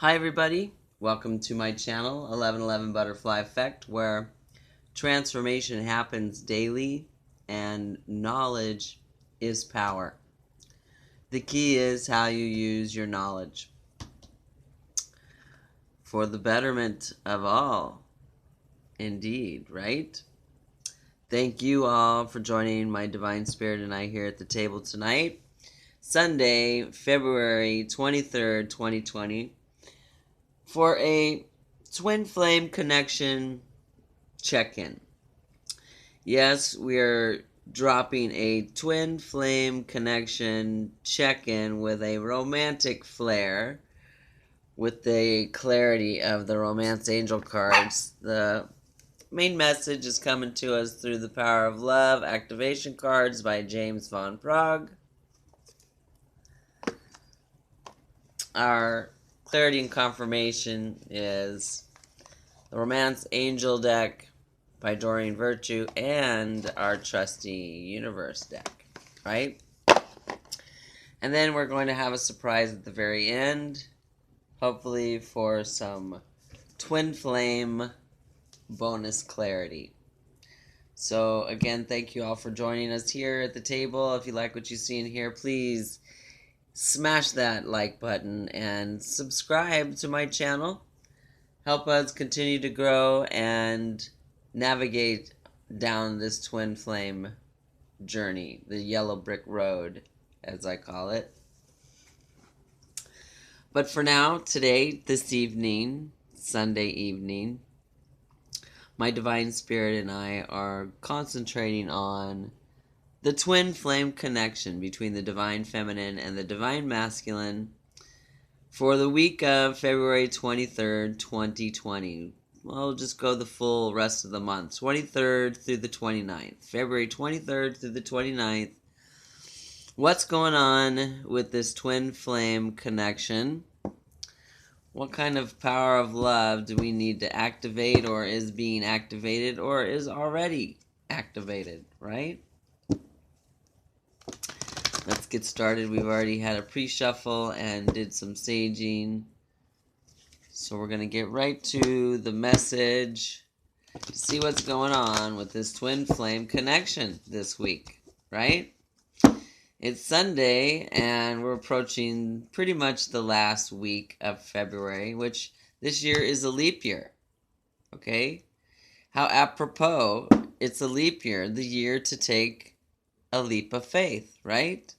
Hi everybody, welcome to my channel 1111 Butterfly Effect, where transformation happens daily and knowledge is power. The key is how you use your knowledge for the betterment of all, indeed, right? Thank you all for joining my Divine Spirit and I here at the table tonight, Sunday, February 23rd, 2020, for a twin flame connection check-in. Yes, we are dropping a twin flame connection check-in with a romantic flair, with the clarity of the Romance Angel cards. The main message is coming to us through the Power of Love activation cards by James Van Praagh. Our clarity and confirmation is the Romance Angel deck by Doreen Virtue and our Trusty Universe deck, right? And then we're going to have a surprise at the very end, hopefully for some twin flame bonus clarity. So again, thank you all for joining us here at the table. If you like what you see in here, please smash that like button and subscribe to my channel. Help us continue to grow and navigate down this twin flame journey, the yellow brick road, as I call it. But for now, today, this evening, Sunday evening, my Divine Spirit and I are concentrating on the twin flame connection between the Divine Feminine and the Divine Masculine for the week of February 23rd, 2020. Well, we'll just go the full rest of the month, 23rd through the 29th. February 23rd through the 29th. What's going on with this twin flame connection? What kind of power of love do we need to activate, or is being activated, or is already activated, right? Let's get started. We've already had a pre-shuffle and did some saging. So we're going to get right to the message to see what's going on with this twin flame connection this week, right? It's Sunday, and we're approaching pretty much the last week of February, which this year is a leap year, okay? How apropos, it's a leap year, the year to take a leap of faith, right?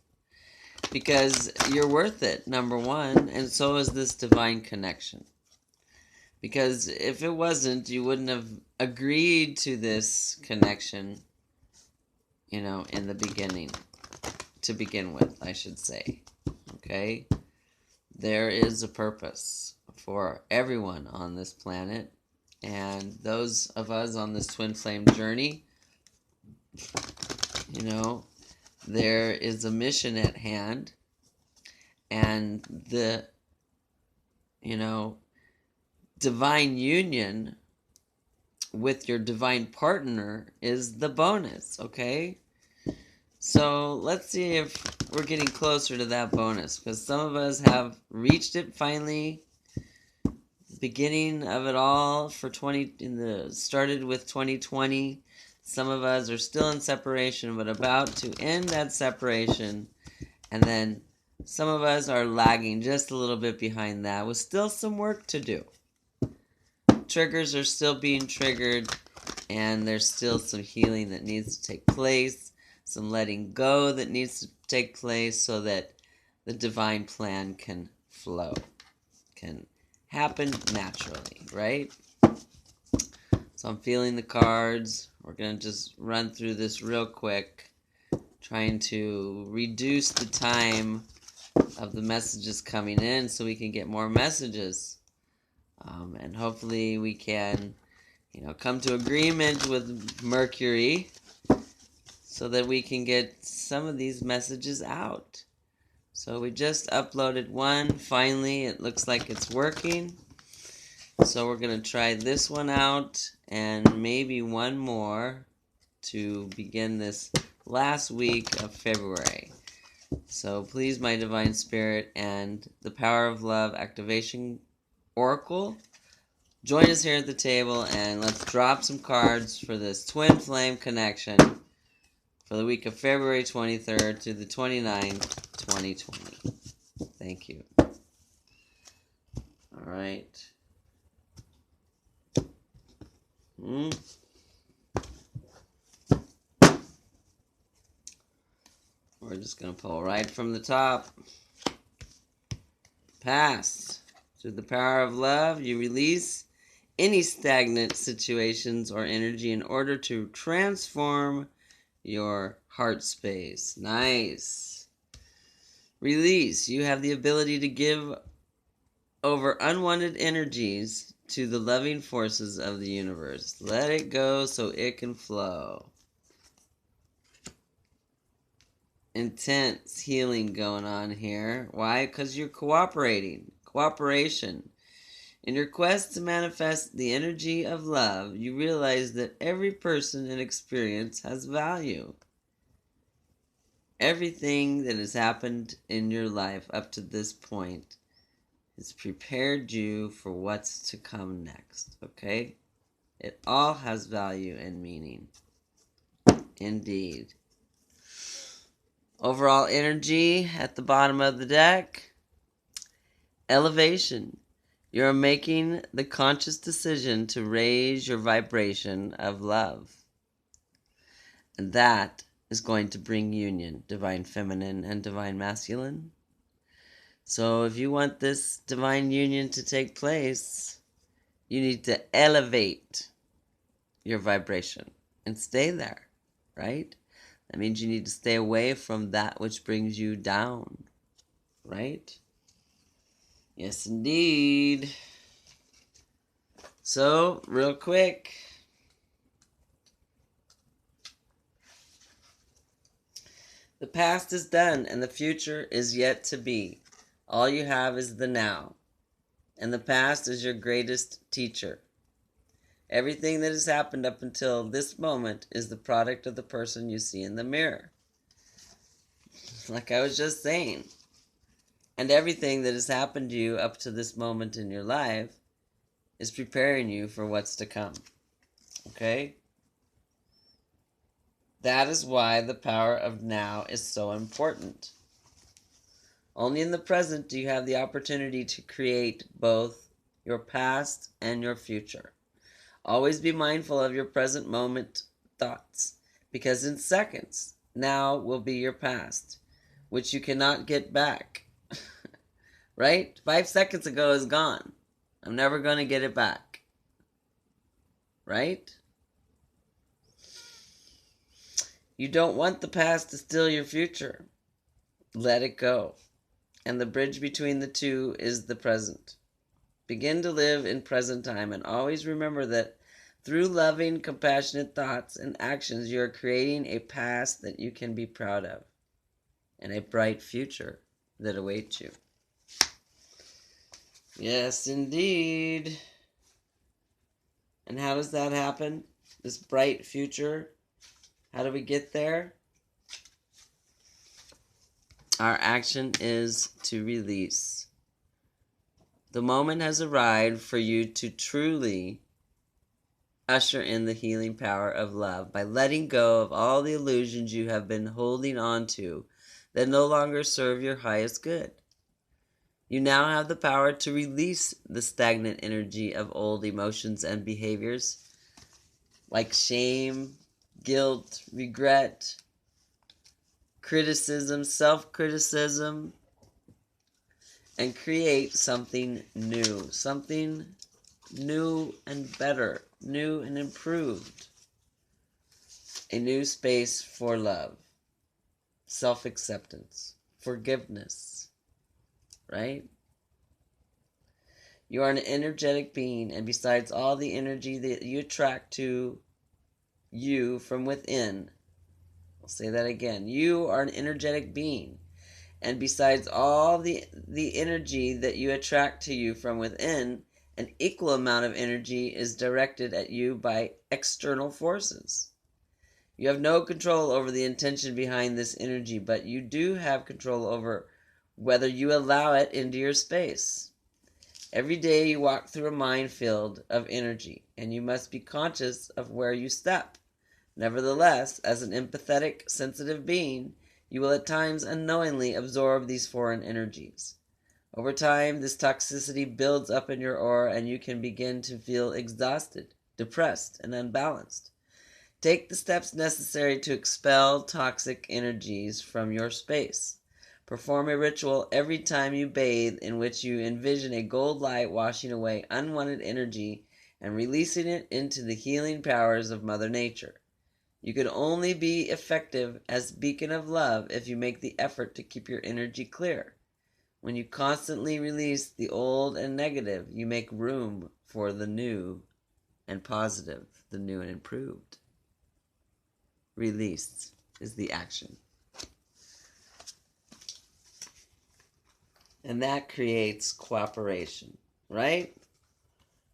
Because you're worth it, number one, and so is this divine connection. Because if it wasn't, you wouldn't have agreed to this connection, in the beginning. To begin with, I should say. Okay? There is a purpose for everyone on this planet. And those of us on this twin flame journey, there is a mission at hand. And the, divine union with your divine partner is the bonus, okay? So let's see if we're getting closer to that bonus, because some of us have reached it finally. Beginning of it all for started with 2020. Some of us are still in separation, but about to end that separation, and then some of us are lagging just a little bit behind that, with still some work to do. Triggers are still being triggered, and there's still some healing that needs to take place, some letting go that needs to take place so that the divine plan can flow, can happen naturally, right? So I'm feeling the cards. We're going to just run through this real quick, trying to reduce the time of the messages coming in so we can get more messages. And hopefully we can, come to agreement with Mercury so that we can get some of these messages out. So we just uploaded one. Finally, it looks like it's working. So we're going to try this one out and maybe one more to begin this last week of February. So please, my Divine Spirit and the Power of Love activation oracle. Join us here at the table and let's drop some cards for this twin flame connection for the week of February 23rd to the 29th, 2020. Thank you. All right. We're just going to pull right from the top. Past. Through the power of love, you release any stagnant situations or energy in order to transform your heart space. Nice. Release. You have the ability to give over unwanted energies to the loving forces of the universe. Let it go so it can flow. Intense healing going on here. Why? Because you're cooperating. Cooperation. In your quest to manifest the energy of love, you realize that every person and experience has value. Everything that has happened in your life up to this point has prepared you for what's to come next, okay? It all has value and meaning. Indeed. Overall energy at the bottom of the deck. Elevation. You're making the conscious decision to raise your vibration of love. And that is going to bring union, divine feminine and divine masculine. So if you want this divine union to take place, you need to elevate your vibration and stay there, right? That means you need to stay away from that which brings you down, right? Yes, indeed. So, real quick. The past is done and the future is yet to be. All you have is the now. And the past is your greatest teacher. Everything that has happened up until this moment is the product of the person you see in the mirror. Like I was just saying. And everything that has happened to you up to this moment in your life is preparing you for what's to come. Okay? That is why the power of now is so important. Only in the present do you have the opportunity to create both your past and your future. Always be mindful of your present moment thoughts, because in seconds, now will be your past, which you cannot get back. Right? 5 seconds ago is gone. I'm never going to get it back. Right? You don't want the past to steal your future. Let it go. And the bridge between the two is the present. Begin to live in present time and always remember that through loving, compassionate thoughts and actions, you are creating a past that you can be proud of and a bright future that awaits you. Yes, indeed. And how does that happen? This bright future? How do we get there? Our action is to release. The moment has arrived for you to truly usher in the healing power of love by letting go of all the illusions you have been holding on to that no longer serve your highest good. You now have the power to release the stagnant energy of old emotions and behaviors like shame, guilt, regret, criticism, self-criticism, and create something new and better, new and improved. A new space for love, self-acceptance, forgiveness, right? You are an energetic being, and besides all the energy that you attract to you from within, I'll say that again, you are an energetic being, and besides all the energy that you attract to you from within, an equal amount of energy is directed at you by external forces. You have no control over the intention behind this energy, but you do have control over whether you allow it into your space. Every day you walk through a minefield of energy, and you must be conscious of where you step. Nevertheless, as an empathetic, sensitive being, you will at times unknowingly absorb these foreign energies. Over time, this toxicity builds up in your aura, and you can begin to feel exhausted, depressed, and unbalanced. Take the steps necessary to expel toxic energies from your space. Perform a ritual every time you bathe in which you envision a gold light washing away unwanted energy and releasing it into the healing powers of Mother Nature. You can only be effective as a beacon of love if you make the effort to keep your energy clear. When you constantly release the old and negative, you make room for the new and positive, the new and improved. Release is the action. And that creates cooperation, right?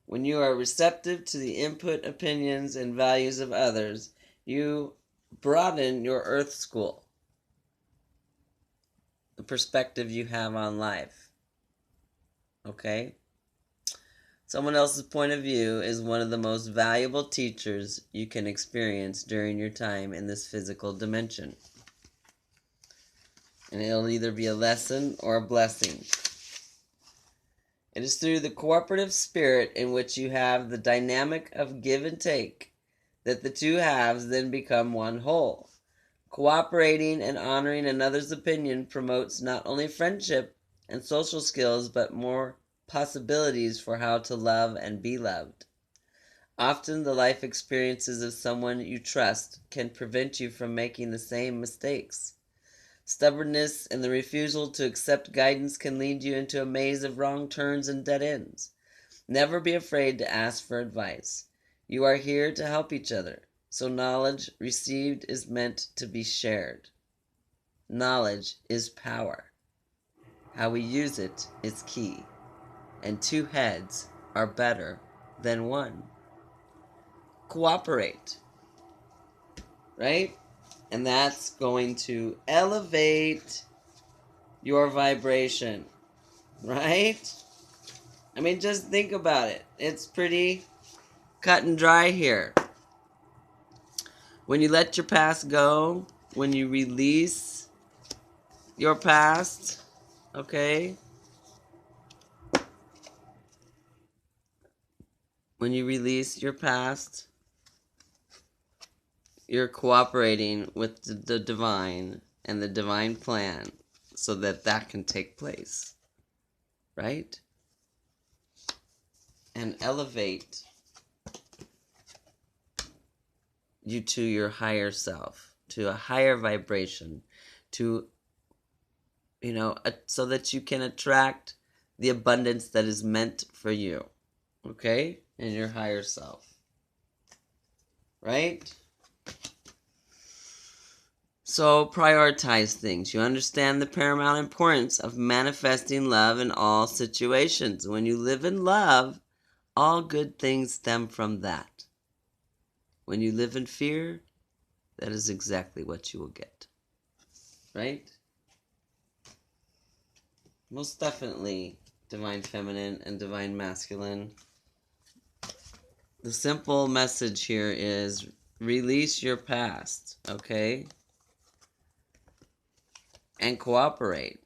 When you are receptive to the input, opinions, and values of others, you broaden your earth school, the perspective you have on life. Okay? Someone else's point of view is one of the most valuable teachers you can experience during your time in this physical dimension. And it'll either be a lesson or a blessing. It is through the cooperative spirit in which you have the dynamic of give and take that the two halves then become one whole. Cooperating and honoring another's opinion promotes not only friendship and social skills, but more possibilities for how to love and be loved. Often the life experiences of someone you trust can prevent you from making the same mistakes. Stubbornness and the refusal to accept guidance can lead you into a maze of wrong turns and dead ends. Never be afraid to ask for advice. You are here to help each other, so knowledge received is meant to be shared. Knowledge is power. How we use it is key, and two heads are better than one. Cooperate, right? And that's going to elevate your vibration, right? I mean, just think about it. It's pretty cut and dry here. When you let your past go, when you release your past, okay? When you release your past, you're cooperating with the divine and the divine plan so that that can take place, right? And elevate you to your higher self, to a higher vibration, to, so that you can attract the abundance that is meant for you, okay? And your higher self, right? So prioritize things. You understand the paramount importance of manifesting love in all situations. When you live in love, all good things stem from that. When you live in fear, that is exactly what you will get. Right? Most definitely, Divine Feminine and Divine Masculine. The simple message here is release your past, okay? And cooperate.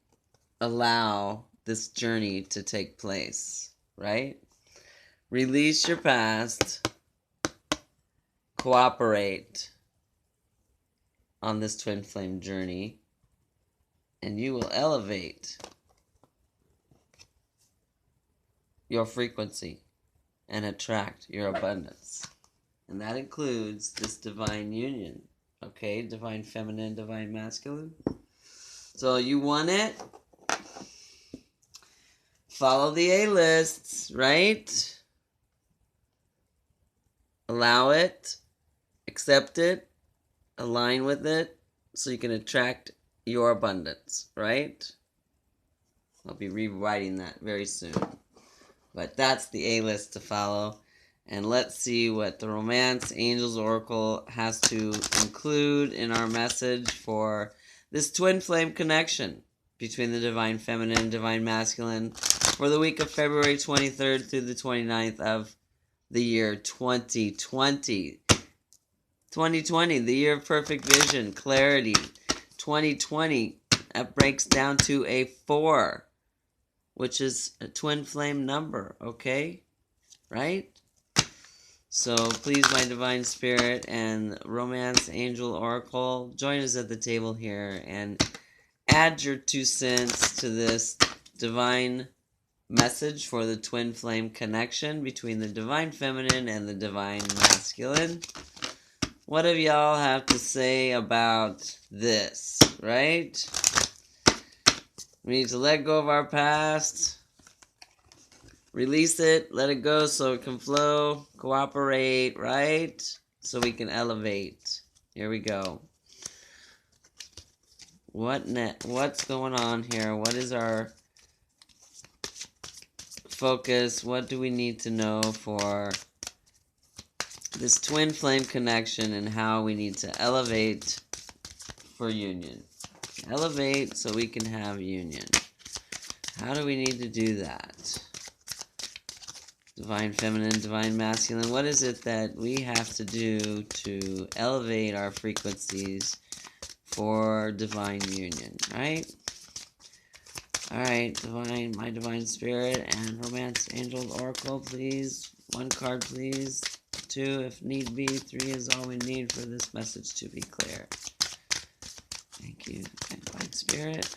Allow this journey to take place, right? Release your past. Cooperate on this twin flame journey, and you will elevate your frequency and attract your abundance. And that includes this divine union, okay? Divine Feminine, Divine Masculine. So you want it? Follow the A-lists, right? Allow it, accept it, align with it, so you can attract your abundance, right? I'll be rewriting that very soon. But that's the A-list to follow. And let's see what the Romance Angels Oracle has to include in our message for this twin flame connection between the Divine Feminine and Divine Masculine for the week of February 23rd through the 29th of the year 2020. 2020, the year of perfect vision, clarity. 2020, that breaks down to a 4, which is a twin flame number, okay? Right? So please, my divine spirit and romance angel oracle, join us at the table here and add your 2 cents to this divine message for the twin flame connection between the divine feminine and the divine masculine. What do y'all have to say about this, right? We need to let go of our past, release it, let it go so it can flow, cooperate, right? So we can elevate. Here we go. What's going on here? What is our focus? What do we need to know for this twin flame connection and how we need to elevate for union? Elevate so we can have union. How do we need to do that? Divine feminine, divine masculine. What is it that we have to do to elevate our frequencies for divine union, right? Alright, my divine spirit and romance angel oracle, please. 1 card, please. 2, if need be. 3 is all we need for this message to be clear. Thank you, divine spirit.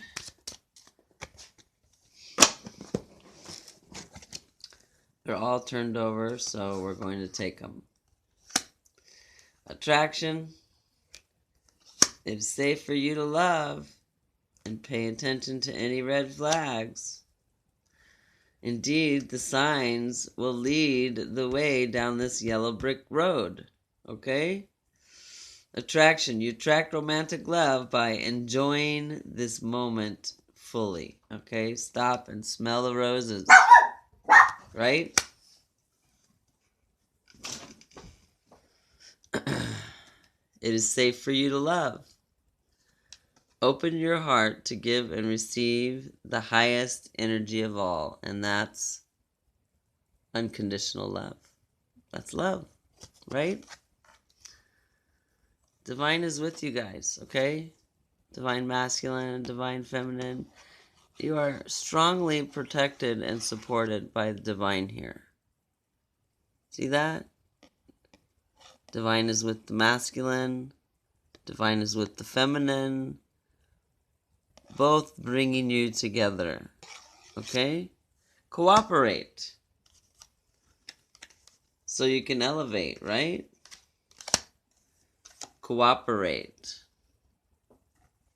They're all turned over, so we're going to take them. Attraction. It's safe for you to love and pay attention to any red flags. Indeed, the signs will lead the way down this yellow brick road. Okay? Attraction. You attract romantic love by enjoying this moment fully. Okay? Stop and smell the roses. Right? It is safe for you to love. Open your heart to give and receive the highest energy of all, and that's unconditional love. That's love, right? Divine is with you guys, okay? Divine masculine, divine feminine. You are strongly protected and supported by the divine here. See that? Divine is with the masculine. Divine is with the feminine. Both bringing you together. Okay? Cooperate. So you can elevate, right? Cooperate.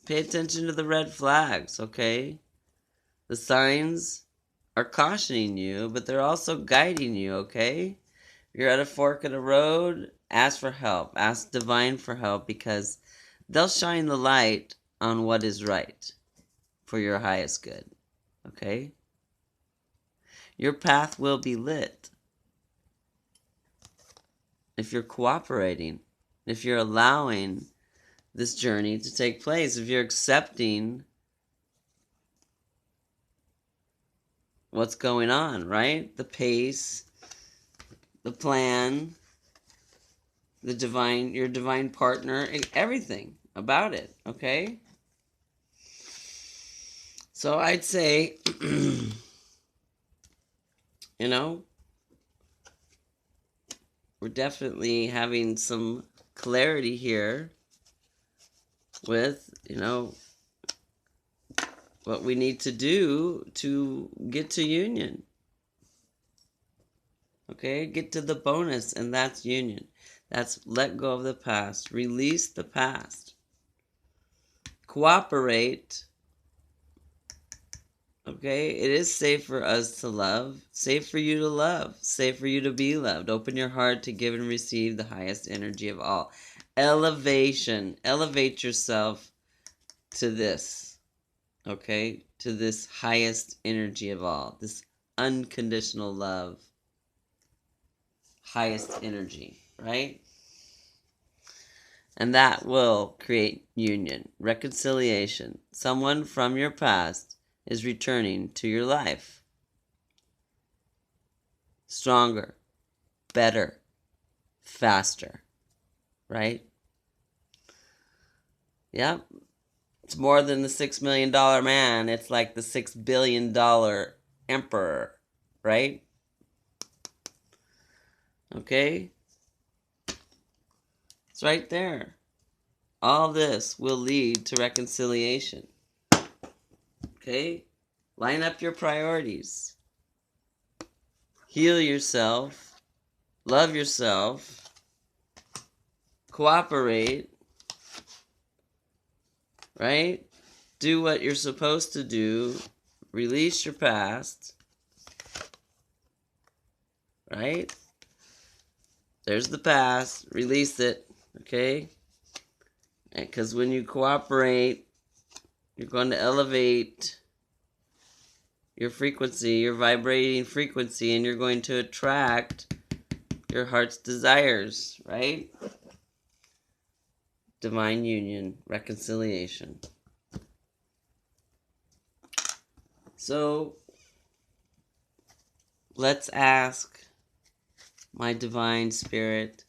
Pay attention to the red flags, okay? The signs are cautioning you, but they're also guiding you, okay? If you're at a fork in a road, ask for help. Ask divine for help because they'll shine the light on what is right for your highest good, okay? Your path will be lit if you're cooperating, if you're allowing this journey to take place, if you're accepting what's going on, right? The pace, the plan, the divine, your divine partner, everything about it, okay? So I'd say, you know, we're definitely having some clarity here with, you know, what we need to do to get to union. Okay, get to the bonus, and that's union. That's let go of the past, release the past, cooperate. Okay, it is safe for us to love, safe for you to love, safe for you to be loved. Open your heart to give and receive the highest energy of all. Elevation. Elevate yourself to this, okay, to this highest energy of all, this unconditional love, highest energy, right? And that will create union, reconciliation. Someone from your past is returning to your life. stronger, better, faster, right? Yep. It's more than the $6 million man. It's like the $6 billion emperor, right? Okay? It's right there. All this will lead to reconciliation. Okay? Line up your priorities. Heal yourself. Love yourself. Cooperate. Right? Do what you're supposed to do. Release your past. Right? There's the past. Release it. Okay? Because when you cooperate, you're going to elevate your frequency, your vibrating frequency, and you're going to attract your heart's desires, right? Divine union, reconciliation. So, let's ask my divine spirit,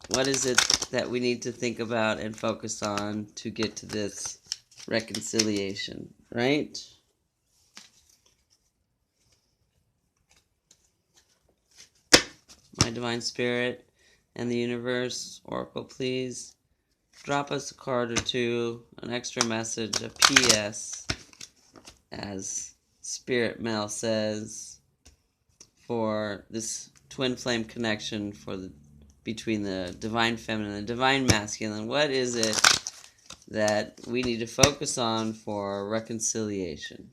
what is it that we need to think about and focus on to get to this reconciliation, right? My divine spirit and the universe, Oracle, please drop us a card or two, an extra message, a PS, as Spirit Mail says, for this twin flame connection between the divine feminine and the divine masculine. What is it that we need to focus on for reconciliation?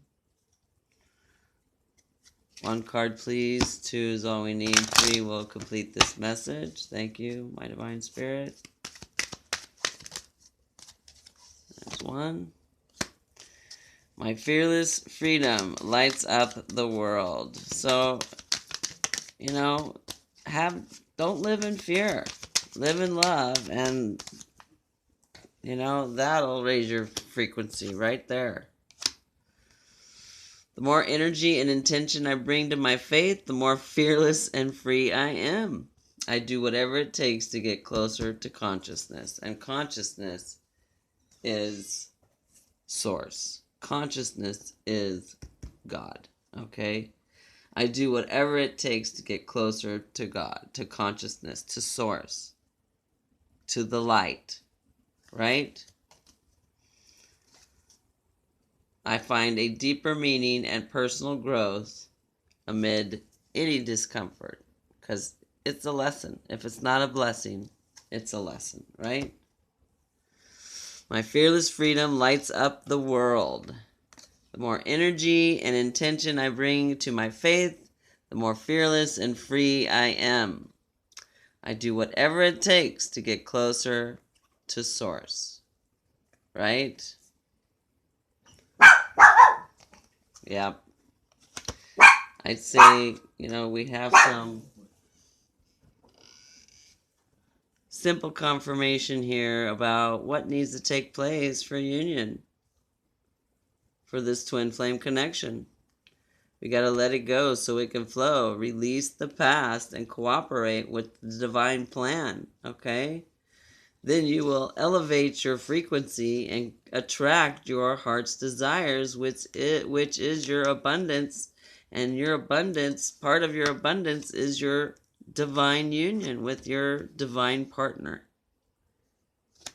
One card, please. 2 is all we need. 3 will complete this message. Thank you, my divine spirit. There's 1. My fearless freedom lights up the world. So, don't live in fear. Live in love, and, that'll raise your frequency right there. The more energy and intention I bring to my faith, the more fearless and free I am. I do whatever it takes to get closer to consciousness. And consciousness is source. Consciousness is God. Okay? I do whatever it takes to get closer to God, to consciousness, to source, to the light. Right? I find a deeper meaning and personal growth amid any discomfort, because it's a lesson. If it's not a blessing, it's a lesson, right? My fearless freedom lights up the world. The more energy and intention I bring to my faith, the more fearless and free I am. I do whatever it takes to get closer to Source, right? Yeah. I'd say, we have some simple confirmation here about what needs to take place for union, for this twin flame connection. We got to let it go so it can flow. Release the past and cooperate with the divine plan, okay? Then you will elevate your frequency and attract your heart's desires, which is your abundance. And your abundance, part of your abundance is your divine union with your divine partner.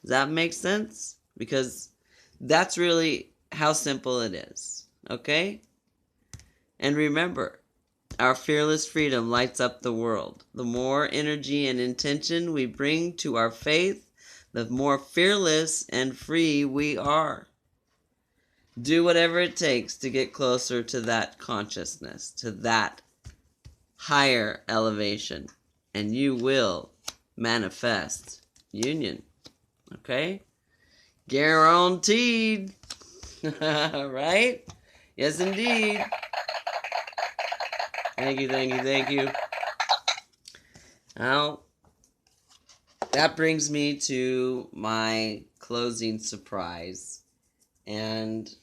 Does that make sense? Because that's really how simple it is, okay? And remember, our fearless freedom lights up the world. The more energy and intention we bring to our faith, the more fearless and free we are. Do whatever it takes to get closer to that consciousness, to that higher elevation, and you will manifest union. Okay? Guaranteed. Right? Yes, indeed. Thank you, thank you, thank you. Now, that brings me to my closing surprise. And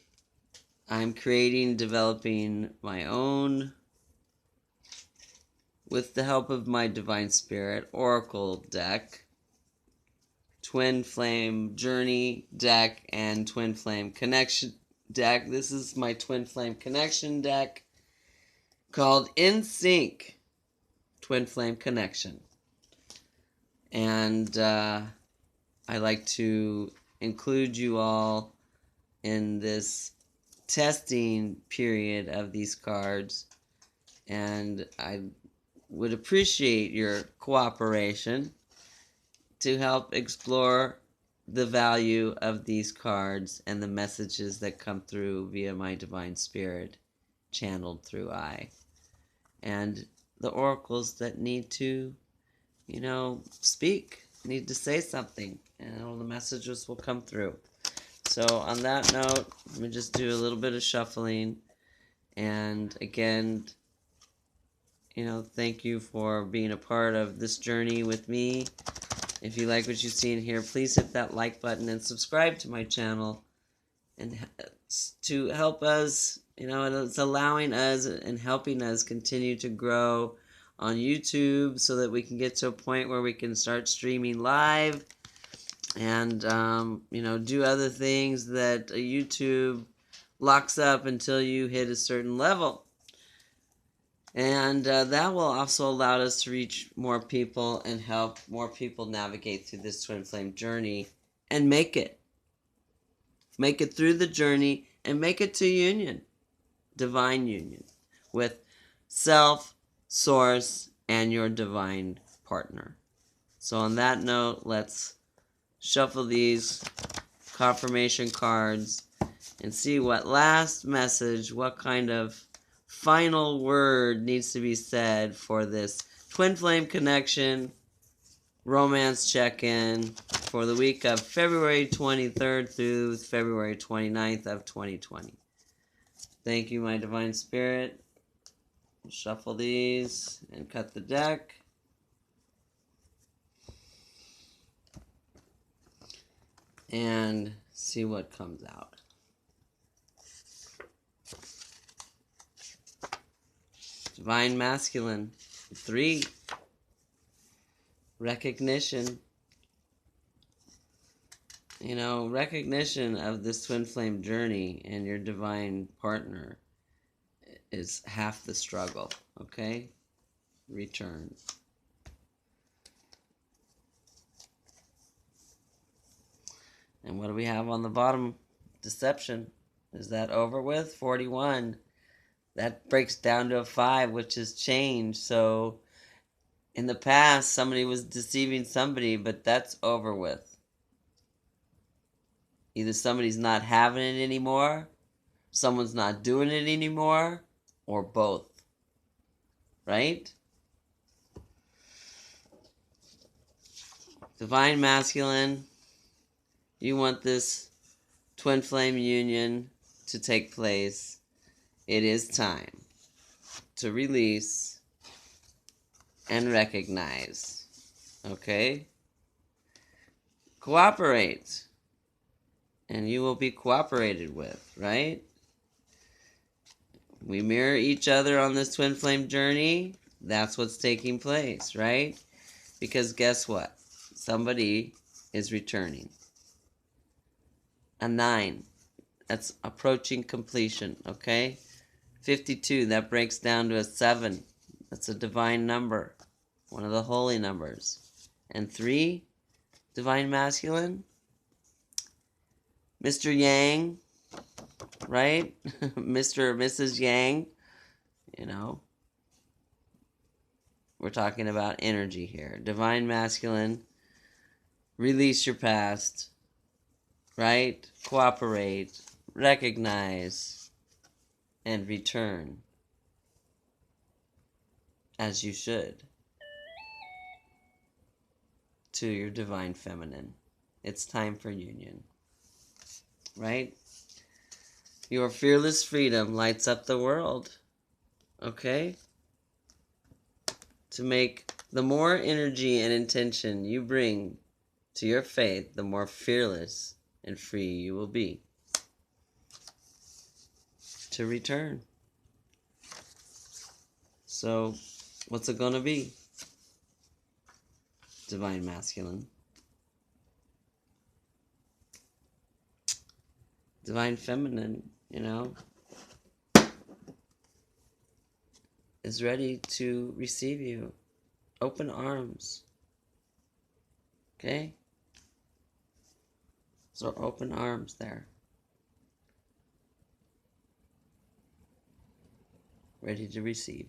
I'm developing my own with the help of my Divine Spirit Oracle deck, Twin Flame Journey deck, and Twin Flame Connection deck. This is my Twin Flame Connection deck called In Sync Twin Flame Connection. And I like to include you all in this testing period of these cards, and I would appreciate your cooperation to help explore the value of these cards and the messages that come through via my Divine Spirit channeled through I, and the oracles that need to, speak, need to say something, and all the messages will come through. So on that note, let me just do a little bit of shuffling. And again, thank you for being a part of this journey with me. If you like what you see in here, please hit that like button and subscribe to my channel. And to help us, it's allowing us and helping us continue to grow on YouTube so that we can get to a point where we can start streaming live and, do other things that YouTube locks up until you hit a certain level. And that will also allow us to reach more people and help more people navigate through this twin flame journey and make it. Make it through the journey and make it to union, divine union, with self, source, and your divine partner. So on that note, let's shuffle these confirmation cards and see what last message, what kind of final word needs to be said for this twin flame connection romance check-in for the week of February 23rd through February 29th of 2020. Thank you, my Divine Spirit. Shuffle these and cut the deck. And see what comes out. Divine Masculine, 3. Recognition. Recognition of this twin flame journey and your divine partner is half the struggle, okay? Return. And what do we have on the bottom? Deception. Is that over with? 41. That breaks down to a 5, which is change. So in the past, somebody was deceiving somebody, but that's over with. Either somebody's not having it anymore, someone's not doing it anymore, or both. Right? Divine Masculine, you want this twin flame union to take place. It is time to release and recognize. Okay? Cooperate. And you will be cooperated with, right? We mirror each other on this twin flame journey. That's what's taking place, right? Because guess what? Somebody is returning. A 9. That's approaching completion, okay? 52, that breaks down to a 7. That's a divine number, one of the holy numbers. And 3, Divine Masculine, Mr. Yang, right? Mr. or Mrs. Yang, we're talking about energy here. Divine Masculine, release your past, right? Cooperate, recognize, and return as you should to your divine feminine. It's time for union, right? Your fearless freedom lights up the world, okay? To make the more energy and intention you bring to your faith, the more fearless and free you will be to return. So What's it gonna be? Divine Masculine. Divine Feminine, is ready to receive you. Open arms. Okay? So open arms there. Ready to receive.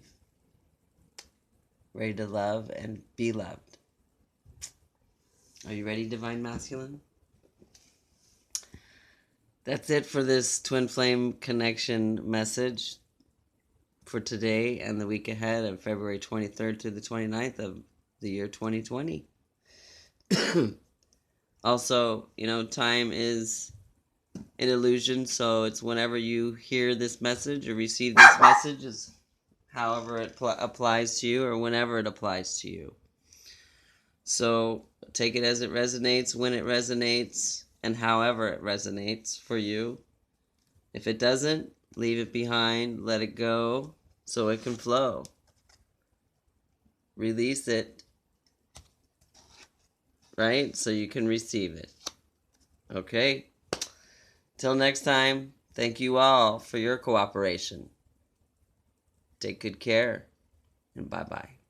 Ready to love and be loved. Are you ready, Divine Masculine? That's it for this Twin Flame Connection message for today and the week ahead of February 23rd to the 29th of the year 2020. Also, time is an illusion, so it's whenever you hear this message or receive this message is however it applies to you or whenever it applies to you. So take it as it resonates, when it resonates, and however it resonates for you. If it doesn't, leave it behind, let it go so it can flow. Release it, right? So you can receive it. Okay? Till next time, thank you all for your cooperation. Take good care, and bye-bye.